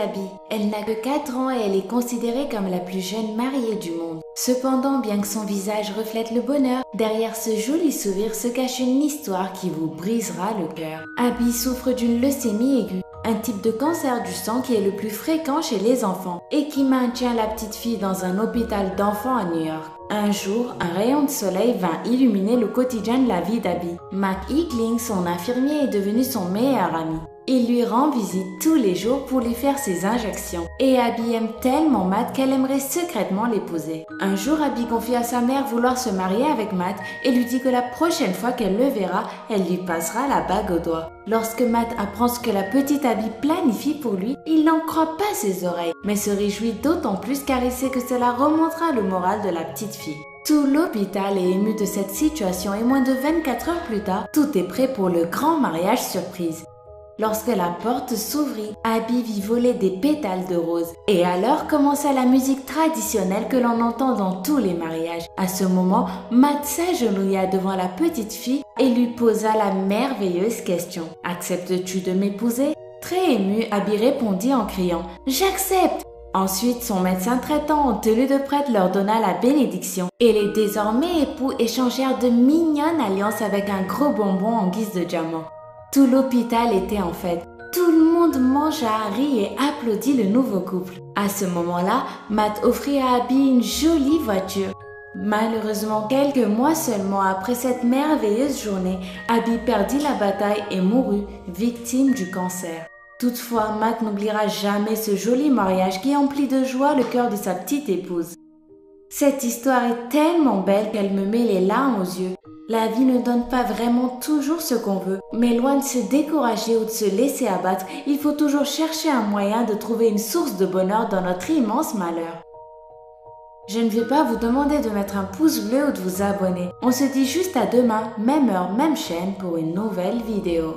Abby. Elle n'a que 4 ans et elle est considérée comme la plus jeune mariée du monde. Cependant, bien que son visage reflète le bonheur, derrière ce joli sourire se cache une histoire qui vous brisera le cœur. Abby souffre d'une leucémie aiguë, un type de cancer du sang qui est le plus fréquent chez les enfants et qui maintient la petite fille dans un hôpital d'enfants à New York. Un jour, un rayon de soleil vint illuminer le quotidien de la vie d'Abby. Matt Eakling, son infirmier, est devenu son meilleur ami. Il lui rend visite tous les jours pour lui faire ses injections. Et Abby aime tellement Matt qu'elle aimerait secrètement l'épouser. Un jour, Abby confie à sa mère vouloir se marier avec Matt et lui dit que la prochaine fois qu'elle le verra, elle lui passera la bague au doigt. Lorsque Matt apprend ce que la petite Abby planifie pour lui, il n'en croit pas ses oreilles, mais se réjouit d'autant plus car il sait que cela remontera le moral de la petite fille. Tout l'hôpital est ému de cette situation et moins de 24 heures plus tard, tout est prêt pour le grand mariage surprise. Lorsque la porte s'ouvrit, Abby vit voler des pétales de rose. Et alors commença la musique traditionnelle que l'on entend dans tous les mariages. À ce moment, Matt s'agenouilla devant la petite fille et lui posa la merveilleuse question. « Acceptes-tu de m'épouser » Très émue, Abby répondit en criant « J'accepte !» Ensuite, son médecin traitant en tenue de prêtre leur donna la bénédiction et les désormais époux échangèrent de mignonnes alliances avec un gros bonbon en guise de diamant. Tout l'hôpital était en fête. Tout le monde mangea, rit et applaudit le nouveau couple. À ce moment-là, Matt offrit à Abby une jolie voiture. Malheureusement, quelques mois seulement après cette merveilleuse journée, Abby perdit la bataille et mourut, victime du cancer. Toutefois, Matt n'oubliera jamais ce joli mariage qui emplit de joie le cœur de sa petite épouse. Cette histoire est tellement belle qu'elle me met les larmes aux yeux. La vie ne donne pas vraiment toujours ce qu'on veut, mais loin de se décourager ou de se laisser abattre, il faut toujours chercher un moyen de trouver une source de bonheur dans notre immense malheur. Je ne vais pas vous demander de mettre un pouce bleu ou de vous abonner. On se dit juste à demain, même heure, même chaîne pour une nouvelle vidéo.